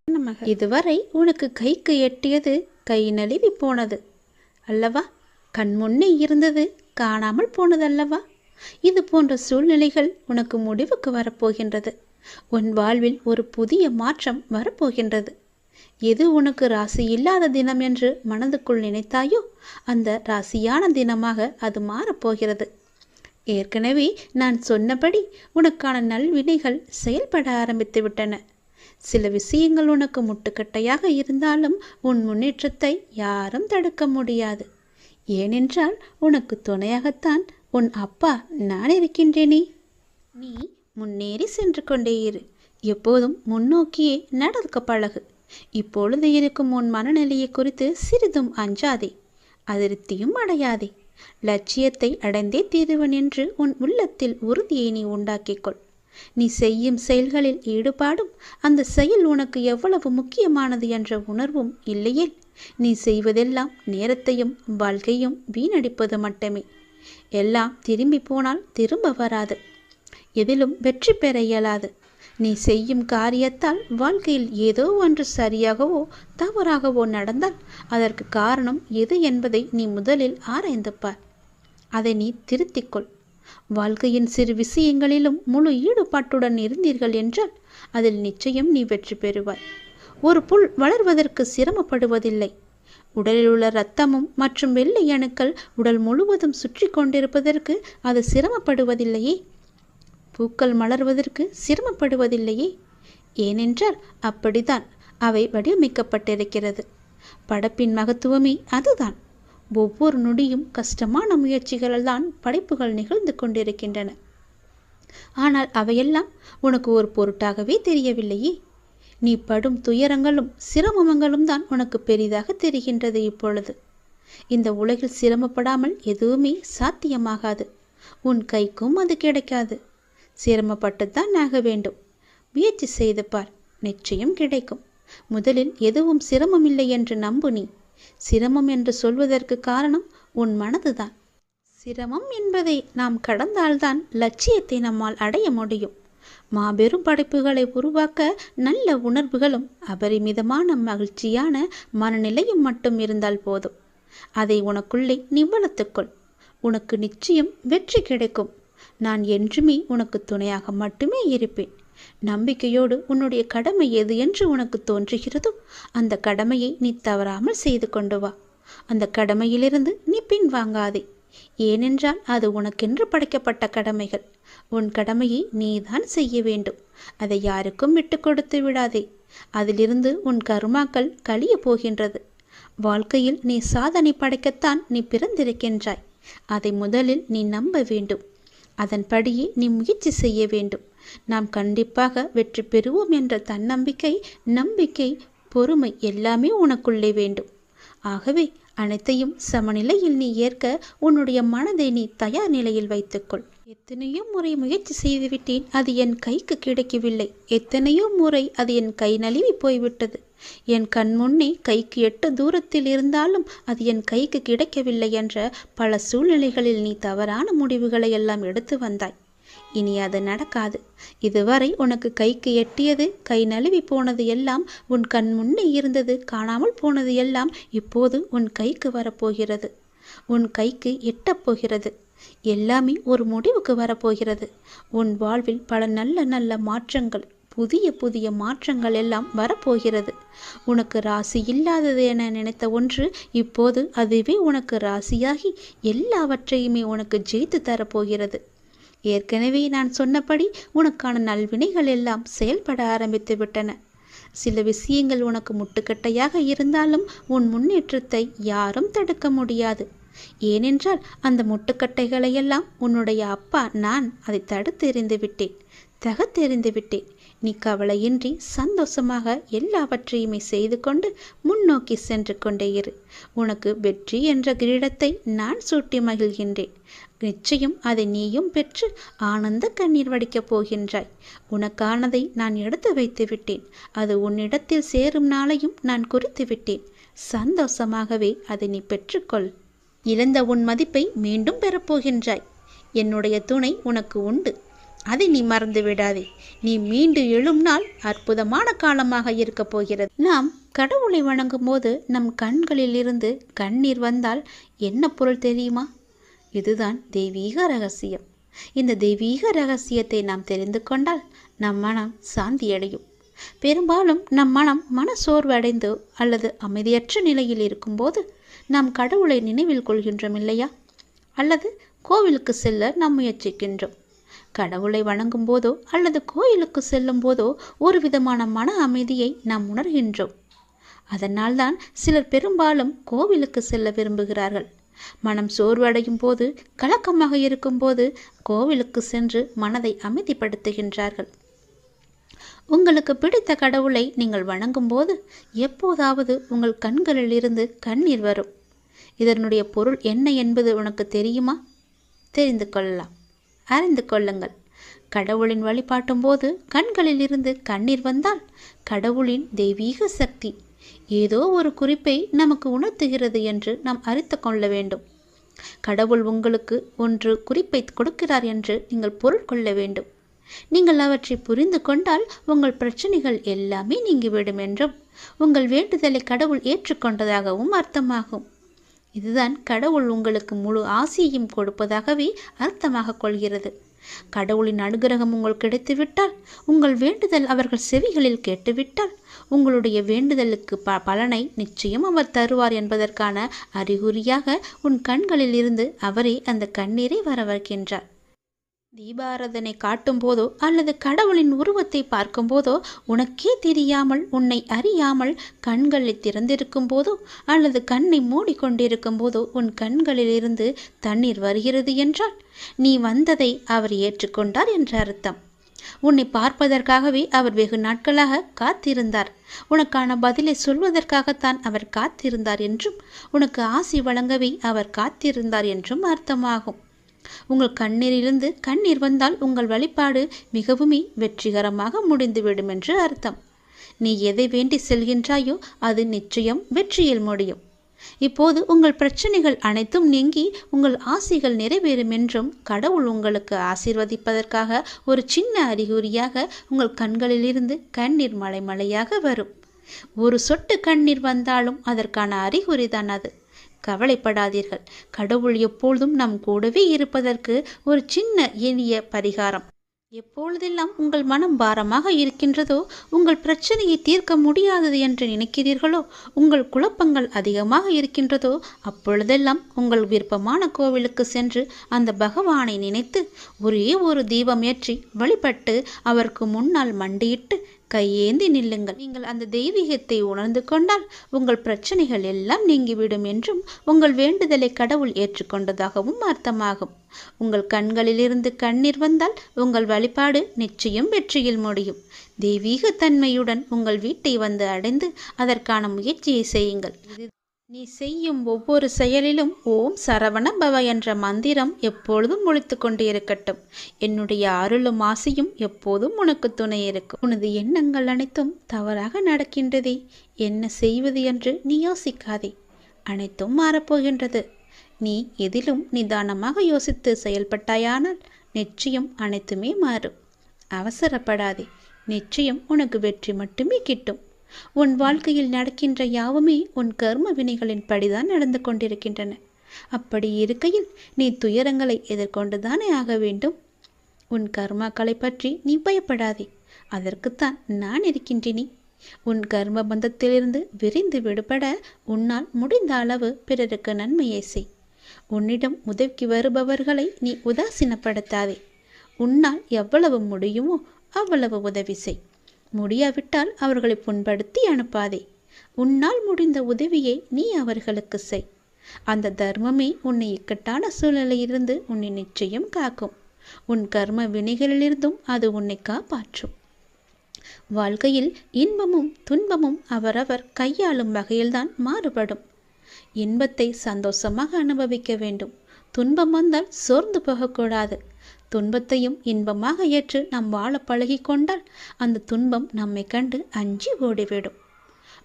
[SPEAKER 1] இதுவரை உனக்கு கைக்கு எட்டியது கை நழுவி போனது அல்லவா? கண் முன்னே இருந்தது காணாமல் போனது அல்லவா? இது போன்ற சூழ்நிலைகள் உனக்கு முடிவுக்கு வரப்போகின்றது. உன் வாழ்வில் ஒரு புதிய மாற்றம் வரப்போகின்றது. எது உனக்கு ராசி இல்லாத தினம் என்று மனதுக்குள் நினைத்தாயோ அந்த ராசியான தினமாக அது மாறப்போகிறது. ஏற்கனவே நான் சொன்னபடி உனக்கான நல்வினைகள் செயல்பட ஆரம்பித்து விட்டன. சில விஷயங்கள் உனக்கு முட்டுக்கட்டையாக இருந்தாலும் உன் முன்னேற்றத்தை யாரும் தடுக்க முடியாது. ஏனென்றால் உனக்கு துணையாகத்தான் உன் அப்பா நான் இருக்கின்றேனே. நீ முன்னேறி சென்று கொண்டே இரு. எப்போதும் முன்னோக்கியே நடக்க பழகு. இப்பொழுது இருக்கும் உன் மனநிலையை குறித்து சிறிதும் அஞ்சாதே, அதிருப்தியும் அடையாதே. லட்சியத்தை அடைந்தே தீருவன் என்று உன் உள்ளத்தில் உறுதியை நீ உண்டாக்கிக்கொள். நீ செய்யும் செயல்களில் ஈடுபாடும் அந்த செயல் உனக்கு எவ்வளவு முக்கியமானது என்ற உணர்வும் இல்லையே நீ செய்வதெல்லாம் நேரத்தையும் வாழ்க்கையும் வீணடிப்பது மட்டுமே. எல்லாம் திரும்பி போனால் திரும்ப வராது. எதிலும் வெற்றி பெற இயலாது. நீ செய்யும் காரியத்தால் வாழ்க்கையில் ஏதோ ஒன்று சரியாகவோ தவறாகவோ நடந்தால் அதற்கு காரணம் எது என்பதை நீ முதலில் ஆராய்ந்து பார். அதை நீ திருத்திக்கொள். வாழ்க்கையின் சிறு விஷயங்களிலும் முழு ஈடுபாட்டுடன் இருந்தீர்கள் என்றால் அதில் நிச்சயம் நீ வெற்றி பெறுவாய். ஒரு புல் வளர்வதற்கு சிரமப்படுவதில்லை. உடலில் உள்ள இரத்தமும் மற்றும் வெள்ளை அணுக்கள் உடல் முழுவதும் சுற்றி கொண்டிருப்பதற்கு அது சிரமப்படுவதில்லையே. பூக்கள் மலர்வதற்கு சிரமப்படுவதில்லையே. ஏனென்றால் அப்படித்தான் அவை வடிவமைக்கப்பட்டிருக்கிறது. படைப்பின் மகத்துவமே அதுதான். ஒவ்வொரு நொடியும் கஷ்டமான முயற்சிகளால் தான் படைப்புகள் நிகழ்ந்து கொண்டிருக்கின்றன. ஆனால் அவையெல்லாம் உனக்கு ஒரு பொருட்டாகவே தெரியவில்லையே. நீ படும் துயரங்களும் சிரமங்களும் தான் உனக்கு பெரிதாக தெரிகின்றது. இப்பொழுது இந்த உலகில் சிரமப்படாமல் எதுவுமே சாத்தியமாகாது. உன் கைக்கும் அது கிடைக்காது. சிரமப்பட்டுத்தான் ஆக வேண்டும். முயற்சி செய்து பார், நிச்சயம் கிடைக்கும். முதலில் எதுவும் சிரமமில்லை என்று நம்பு. நீ சிரமம் என்று சொல்வதற்கு காரணம் உன் மனதுதான். சிரமம் என்பதை நாம் கடந்தால்தான் லட்சியத்தை நம்மால் அடைய முடியும். மாபெரும் படைப்புகளை உருவாக்க நல்ல உணர்வுகளும் அபரிமிதமான மகிழ்ச்சியான மனநிலையும் மட்டும் இருந்தால் போதும். அதை உனக்குள்ளே நீ வளர்த்துக்கொள். உனக்கு நிச்சயம் வெற்றி கிடைக்கும். நான் என்றுமே உனக்கு துணையாக மட்டுமே இருப்பேன். நம்பிக்கையோடு உன்னுடைய கடமை எது என்று உனக்கு தோன்றுகிறதோ அந்த கடமையை நீ தவறாமல் செய்து கொண்டு வா. அந்த கடமையிலிருந்து நீ பின்வாங்காதே. ஏனென்றால் அது உனக்கென்று படைக்கப்பட்ட கடமைகள். உன் கடமையை நீதான் செய்ய வேண்டும். அதை யாருக்கும் விட்டு கொடுத்து விடாதே. அதிலிருந்து உன் கர்மாக்கள் கழிய போகின்றது. வாழ்க்கையில் நீ சாதனை படைக்கத்தான் நீ பிறந்திருக்கின்றாய். அதை முதலில் நீ நம்ப வேண்டும். அதன்படியே நீ முயற்சி செய்ய வேண்டும். நாம் கண்டிப்பாக வெற்றி பெறுவோம் என்ற தன்னம்பிக்கை, நம்பிக்கை, பொறுமை எல்லாமே உனக்குள்ளே வேண்டும். ஆகவே அனைத்தையும் சமநிலையில் நீ ஏற்க உன்னுடைய மனதை நீ தயார் நிலையில் வைத்துக்கொள். எத்தனையோ முறை முயற்சி செய்துவிட்டேன், அது என் கைக்கு கிடைக்கவில்லை. எத்தனையோ முறை அது என் கை நழுவி போய்விட்டது. என் கண் முன்னே கைக்கு 8 தூரத்தில் இருந்தாலும் அது என் கைக்கு கிடைக்கவில்லை என்ற பல சூழ்நிலைகளில் நீ தவறான முடிவுகளை எல்லாம் எடுத்து வந்தாய். இனி அது நடக்காது. இதுவரை உனக்கு கைக்கு எட்டியது கை நழுவி போனது எல்லாம், உன் கண் முன்னே இருந்தது காணாமல் போனது எல்லாம் இப்போது உன் கைக்கு வரப்போகிறது. உன் கைக்கு எட்டப்போகிறது. எல்லாமே ஒரு முடிவுக்கு வரப்போகிறது. உன் வாழ்வில் பல நல்ல நல்ல மாற்றங்கள், புதிய புதிய மாற்றங்கள் எல்லாம் வரப்போகிறது. உனக்கு ராசி இல்லாதது என நினைத்த ஒன்று இப்போது அதுவே உனக்கு ராசியாகி எல்லாவற்றையுமே உனக்கு ஜெயித்து தரப்போகிறது. ஏற்கனவே நான் சொன்னபடி உனக்கான நல்வினைகள் எல்லாம் செயல்பட ஆரம்பித்து விட்டன. சில விஷயங்கள் உனக்கு முட்டுக்கட்டையாக இருந்தாலும் உன் முன்னேற்றத்தை யாரும் தடுக்க முடியாது. ஏனென்றால் அந்த முட்டுக்கட்டைகளையெல்லாம் உன்னுடைய அப்பா நான் அதை தடுத்து எறிந்து விட்டேன், தகர்த்தெறிந்து விட்டேன். நீ கவலையின்றி சந்தோஷமாக எல்லாவற்றையுமே செய்து கொண்டு முன்னோக்கி சென்று கொண்டே இரு. உனக்கு வெற்றி என்ற கிரீடத்தை நான் சூட்டி மகிழ்கின்றேன். நிச்சயம் அதை நீயும் பெற்று ஆனந்த கண்ணீர் வடிக்கப் போகின்றாய். உனக்கானதை நான் எடுத்து வைத்து விட்டேன். அது உன்னிடத்தில் சேரும் நாளையும் நான் குறித்து விட்டேன். சந்தோஷமாகவே அதை நீ பெற்றுக்கொள். இழந்த உன் மதிப்பை மீண்டும் பெறப்போகின்றாய். என்னுடைய துணை உனக்கு உண்டு. அதை நீ மறந்து விடாதே. நீ மீண்டு எழும் நாள் அற்புதமான காலமாக இருக்கப் போகிறது. நாம் கடவுளை வணங்கும் போது நம் கண்களில் இருந்து கண்ணீர் வந்தால் என்ன பொருள் தெரியுமா? இதுதான் தெய்வீக ரகசியம். இந்த தெய்வீக ரகசியத்தை நாம் தெரிந்து கொண்டால் நம் மனம் சாந்தியடையும். பெரும்பாலும் நம் மன சோர்வு அடைந்து அல்லது அமைதியற்ற நிலையில் இருக்கும்போது நாம் கடவுளை நினைவில் கொள்கின்றோம் இல்லையா? அல்லது கோவிலுக்கு செல்ல நாம் முயற்சிக்கின்றோம். கடவுளை வணங்கும் போதோ அல்லது கோயிலுக்கு செல்லும் போதோ ஒரு விதமான மன அமைதியை நாம் உணர்கின்றோம். அதனால்தான் சிலர் பெரும்பாலும் கோவிலுக்கு செல்ல விரும்புகிறார்கள். மனம் சோர்வடையும் போது, கலக்கமாக இருக்கும்போது கோவிலுக்கு சென்று மனதை அமைதிப்படுத்துகின்றார்கள். உங்களுக்கு பிடித்த கடவுளை நீங்கள் வணங்கும் போது எப்போதாவது உங்கள் கண்களில் இருந்து கண்ணீர் வரும். இதனுடைய பொருள் என்ன என்பது உனக்கு தெரியுமா? தெரிந்து கொள்ளலாம், அறிந்து கொள்ளுங்கள். கடவுளின் வழிபாட்டும் போது கண்களில் இருந்து கண்ணீர் வந்தால் கடவுளின் தெய்வீக சக்தி ஏதோ ஒரு குறிப்பை நமக்கு உணர்த்துகிறது என்று நாம் அறிந்து கொள்ள வேண்டும். கடவுள் உங்களுக்கு ஒன்று குறிப்பை கொடுக்கிறார் என்று நீங்கள் பொருள் கொள்ள வேண்டும். நீங்கள் அவற்றை புரிந்து கொண்டால் உங்கள் பிரச்சனைகள் எல்லாமே நீங்கிவிடும் என்றும் உங்கள் வேண்டுதலை கடவுள் ஏற்றுக்கொண்டதாகவும் அர்த்தமாகும். இதுதான் கடவுள் உங்களுக்கு முழு ஆசியையும் கொடுப்பதாகவே அர்த்தமாக கொள்கிறது. கடவுளின் அனுகிரகம் உங்களுக்கு கிடைத்துவிட்டால், உங்கள் வேண்டுதல் அவர்கள் செவிகளில் கேட்டுவிட்டால், உங்களுடைய வேண்டுதலுக்கு பலனை நிச்சயம் அவர் தருவார் என்பதற்கான அறிகுறியாக உன் கண்களில் இருந்து அவரே அந்த கண்ணீரை வர வைக்கின்றார். தீபாராதனை காட்டும் போதோ அல்லது கடவுளின் உருவத்தை பார்க்கும் போதோ உனக்கே தெரியாமல், உன்னை அறியாமல் கண்களை திறந்திருக்கும் போதோ அல்லது கண்ணை மூடிக்கொண்டிருக்கும் போதோ உன் கண்களில் இருந்து தண்ணீர் வருகிறது என்றால் நீ வந்ததை அவர் ஏற்றுக்கொண்டார் என்ற அர்த்தம். உன்னை பார்ப்பதற்காகவே அவர் வெகு நாட்களாக காத்திருந்தார். உனக்கான பதிலை சொல்வதற்காகத்தான் அவர் காத்திருந்தார் என்றும், உனக்கு ஆசி வழங்கவே அவர் காத்திருந்தார் என்றும் அர்த்தமாகும். உங்கள் கண்ணீரிலிருந்து கண்ணீர் வந்தால் உங்கள் வழிபாடு மிகவுமே வெற்றிகரமாக முடிந்துவிடும் என்று அர்த்தம். நீ எதை வேண்டி செல்கின்றாயோ அது நிச்சயம் வெற்றியில் முடியும். இப்போது உங்கள் பிரச்சனைகள் அனைத்தும் நீங்கி உங்கள் ஆசைகள் நிறைவேறும் என்றும் கடவுள் உங்களுக்கு ஆசீர்வதிப்பதற்காக ஒரு சின்ன அறிகுறியாக உங்கள் கண்களிலிருந்து கண்ணீர் மலை மலையாக வரும். ஒரு சொட்டு கண்ணீர் வந்தாலும் அதற்கான அறிகுறிதான் அது. கவலைப்படாதீர்கள். கடவுள் எப்பொழுதும் நம் கூடவே இருப்பதற்கு ஒரு சின்ன எளிய பரிகாரம். எப்பொழுதெல்லாம் உங்கள் மனம் பாரமாக இருக்கின்றதோ, உங்கள் பிரச்சனையை தீர்க்க முடியாதது என்று நினைக்கிறீர்களோ, உங்கள் குழப்பங்கள் அதிகமாக இருக்கின்றதோ, அப்பொழுதெல்லாம் உங்கள் விருப்பமான கோவிலுக்கு சென்று அந்த பகவானை நினைத்து ஒரே ஒரு தீபம் ஏற்றி வழிபட்டு அவருக்கு முன்னால் மண்டியிட்டு கையேந்தி நில்லுங்கள். நீங்கள் அந்த தெய்வீகத்தை உணர்ந்து கொண்டால் உங்கள் பிரச்சனைகள் எல்லாம் நீங்கிவிடும் என்றும் உங்கள் வேண்டுதலை கடவுள் ஏற்றுக்கொண்டதாகவும் அர்த்தமாகும். உங்கள் கண்களிலிருந்து கண்ணீர் வந்தால் உங்கள் வழிபாடு நிச்சயம் வெற்றியில் முடியும். தெய்வீக தன்மையுடன் உங்கள் வீட்டை வந்து அடைந்து அதற்கான முயற்சியை செய்யுங்கள். நீ செய்யும் ஒவ்வொரு செயலிலும் ஓம் சரவண பவ என்ற மந்திரம் எப்பொழுதும் ஒலித்து கொண்டே இருக்கட்டும். என்னுடைய அருளும் ஆசையும் எப்போதும் உனக்கு துணை இருக்கும். உனது எண்ணங்கள் அனைத்தும் தவறாக நடக்கின்றதே, என்ன செய்வது என்று நீ யோசிக்காதே. அனைத்தும் மாறப்போகின்றது. நீ எதிலும் நிதானமாக யோசித்து செயல்பட்டாயானால் நிச்சயம் அனைத்துமே மாறும். அவசரப்படாதே. நிச்சயம் உனக்கு வெற்றி மட்டுமே கிட்டும். உன் வாழ்க்கையில் நடக்கின்ற யாவுமே உன் கர்ம வினைகளின் படிதான் நடந்து கொண்டிருக்கின்றன. அப்படி இருக்கையில் நீ துயரங்களை எதிர்கொண்டுதானே ஆக வேண்டும். உன் கர்மாக்களை பற்றி நீ பயப்படாதே. அதற்குத்தான் நான் இருக்கின்றேனே. உன் கர்ம பந்தத்திலிருந்து விரிந்து விடுபட உன்னால் முடிந்த அளவு பிறருக்கு நன்மையை செய். உன்னிடம் உதவிக்கு வருபவர்களை நீ உதாசீனப்படுத்தாதே. உன்னால் எவ்வளவு முடியுமோ அவ்வளவு உதவி செய். முடியாவிட்டால் அவர்களை புண்படுத்தி அனுப்பாதே. உன்னால் முடிந்த உதவியை நீ அவர்களுக்கு செய். அந்த தர்மமே உன்னை இக்கட்டான சூழ்நிலையிலிருந்து உன்னை நிச்சயம் காக்கும். உன் கர்ம வினைகளிலிருந்தும் அது உன்னை காப்பாற்றும். வாழ்க்கையில் இன்பமும் துன்பமும் அவரவர் கையாளும் வகையில்தான் மாறுபடும். இன்பத்தை சந்தோஷமாக அனுபவிக்க வேண்டும். துன்பம் வந்தால் சோர்ந்து போகக்கூடாது. துன்பத்தையும் இன்பமாக ஏற்று நாம் வாழ பழகி கொண்டால் அந்த துன்பம் நம்மை கண்டு அஞ்சி ஓடிவிடும்.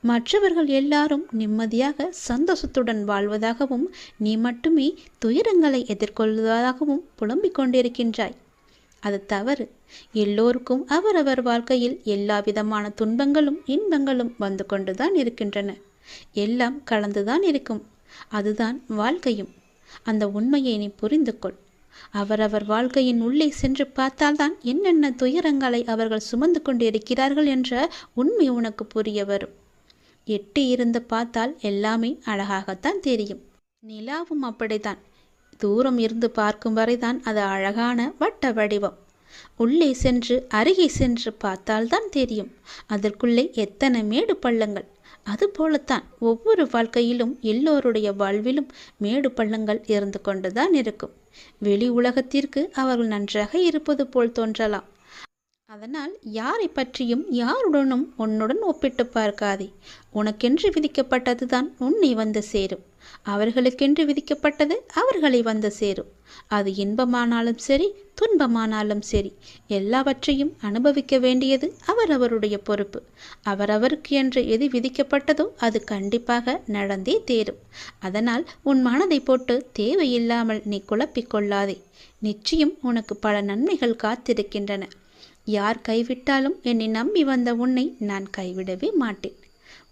[SPEAKER 1] மற்றவர்கள் எல்லாரும் நிம்மதியாக சந்தோஷத்துடன் வாழ்வதாகவும் நீ மட்டுமே துயரங்களை எதிர்கொள்வதாகவும் புலம்பிக் கொண்டிருக்கின்றாய். அது தவறு. எல்லோருக்கும் அவரவர் வாழ்க்கையில் எல்லா விதமான துன்பங்களும் இன்பங்களும் வந்து கொண்டுதான் இருக்கின்றன. எல்லாம் கலந்துதான் இருக்கும். அதுதான் வாழ்க்கையும். அந்த உண்மையை நீ புரிந்து கொள். அவரவர் வாழ்க்கையின் உள்ளே சென்று பார்த்தால்தான் என்னென்ன துயரங்களை அவர்கள் சுமந்து கொண்டு இருக்கிறார்கள் என்ற உண்மை உனக்கு புரிய வரும். எட்டி இருந்து பார்த்தால் எல்லாமே அழகாகத்தான் தெரியும். நிலாவும் அப்படித்தான். தூரம் இருந்து பார்க்கும் வரைதான் அது அழகான வட்ட வடிவம். உள்ளே சென்று அருகே சென்று பார்த்தால்தான் தெரியும் அதற்குள்ளே எத்தனை மேடு பள்ளங்கள். அதுபோலத்தான் ஒவ்வொரு வாழ்க்கையிலும் எல்லோருடைய வாழ்விலும் மேடு பள்ளங்கள் இருந்து கொண்டுதான் இருக்கும். வெளி உலகத்திற்கு அவர்கள் நன்றாக இருப்பது போல் தோன்றலாம். அதனால் யாரை பற்றியும் யாருடனும் உன்னுடன் ஒப்பிட்டு பார்க்காதே. உனக்கென்று விதிக்கப்பட்டதுதான் உன்னை வந்து சேரும். அவர்களுக்கென்று விதிக்கப்பட்டது அவர்களை வந்து சேரும். அது இன்பமானாலும் சரி துன்பமானாலும் சரி எல்லாவற்றையும் அனுபவிக்க வேண்டியது அவரவருடைய பொறுப்பு. அவரவருக்கு என்று எது விதிக்கப்பட்டதோ அது கண்டிப்பாக நடந்தே தேரும். அதனால் உன் மனதை போட்டு தேவையில்லாமல் நீ குழப்பிக்கொள்ளாதே. நிச்சயம் உனக்கு பல நன்மைகள் காத்திருக்கின்றன. யார் கைவிட்டாலும் என்னை நம்பி வந்த உன்னை நான் கைவிடவே மாட்டேன்.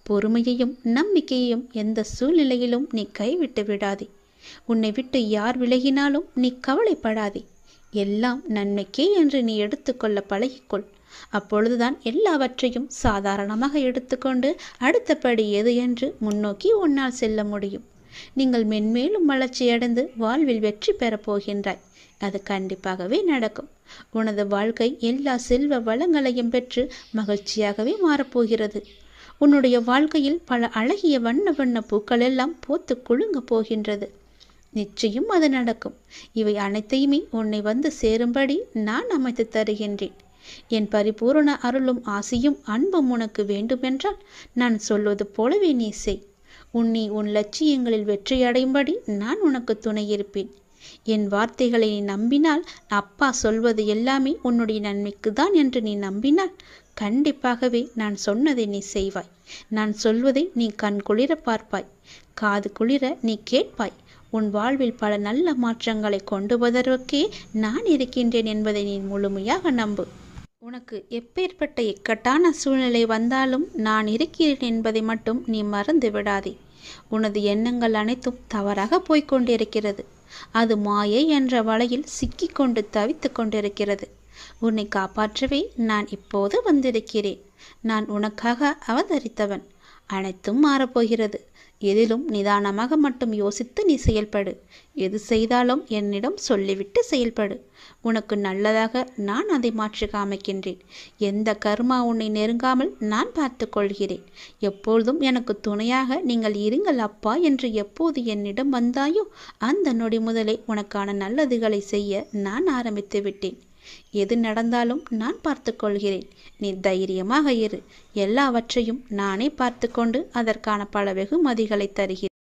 [SPEAKER 1] பொறுமையையும் நம்பிக்கையையும் எந்த சூழ்நிலையிலும் நீ கைவிட்டு விடாதே. உன்னை விட்டு யார் விலகினாலும் நீ கவலைப்படாதே. எல்லாம் நன்மைக்கே என்று நீ எடுத்துக்கொள்ள பழகிக்கொள். அப்பொழுதுதான் எல்லாவற்றையும் சாதாரணமாக எடுத்துக்கொண்டு அடுத்தபடி எது என்று முன்னோக்கி உன்னால் செல்ல முடியும். நீங்கள் மென்மேலும் வளர்ச்சியடைந்து வாழ்வில் வெற்றி பெறப் போகின்றாய். அது கண்டிப்பாகவே நடக்கும். உனது வாழ்க்கை எல்லா செல்வ வளங்களையும் பெற்று மகிழ்ச்சியாகவே மாறப்போகிறது. உன்னுடைய வாழ்க்கையில் பல அழகிய வண்ண வண்ண பூக்கள் எல்லாம் பூத்து குலுங்க போகின்றது. நிச்சயம் அது நடக்கும். இவை அனைத்தையுமே உன்னை வந்து சேரும்படி நான் அமைத்து தருகின்றேன். என் பரிபூரண அருளும் ஆசையும் அன்பும் உனக்கு வேண்டுமென்றால் நான் சொல்வது போலவே நீ செய். உன்னை உன் லட்சியங்களில் வெற்றியடையும்படி நான் உனக்கு துணை இருப்பேன். என் வார்த்தைகளை நீ நம்பினால், அப்பா சொல்வது எல்லாமே உன்னுடைய நன்மைக்கு தான் என்று நீ நம்பினால் கண்டிப்பாகவே நான் சொன்னதை நீ செய்வாய். நான் சொல்வதை நீ கண் குளிர பார்ப்பாய், காது குளிர நீ கேட்பாய். உன் வாழ்வில் பல நல்ல மாற்றங்களை கொண்டு வருவதற்கே நான் இருக்கின்றேன் என்பதை நீ முழுமையாக நம்பு. உனக்கு எப்பேற்பட்ட இக்கட்டான சூழ்நிலை வந்தாலும் நான் இருக்கிறேன் என்பதை மட்டும் நீ மறந்து விடாதே. உனது எண்ணங்கள் அனைத்தும் தவறாக போய்கொண்டிருக்கிறது. அது மாயை என்ற வலையில் சிக்கிக்கொண்டு தவித்து கொண்டிருக்கிறது. உன்னை காப்பாற்றவே நான் இப்போது வந்திருக்கிறேன். நான் உனக்காக அவதரித்தவன். அனைத்தும் மாறப்போகிறது. எதிலும் நிதானமாக மட்டும் யோசித்து நீ செயல்படு. எது செய்தாலும் என்னிடம் சொல்லிவிட்டு செயல்படு. உனக்கு நல்லதாக நான் அதை மாற்றி காமிக்கின்றேன். எந்த கர்மா உன்னை நெருங்காமல் நான் பார்த்து கொள்கிறேன். எப்பொழுதும் எனக்கு துணையாக நீங்கள் இருங்கள் அப்பா என்று எப்போது என்னிடம் வந்தாயோ அந்த நொடி முதலே உனக்கான நல்லதுகளை செய்ய நான் ஆரம்பித்து விட்டேன். எது நடந்தாலும் நான் பார்த்து கொள்கிறேன். நீ தைரியமாக இரு. எல்லாவற்றையும் நானே பார்த்து கொண்டு அதற்கான பல வெகுமதிகளை தருகிறேன்.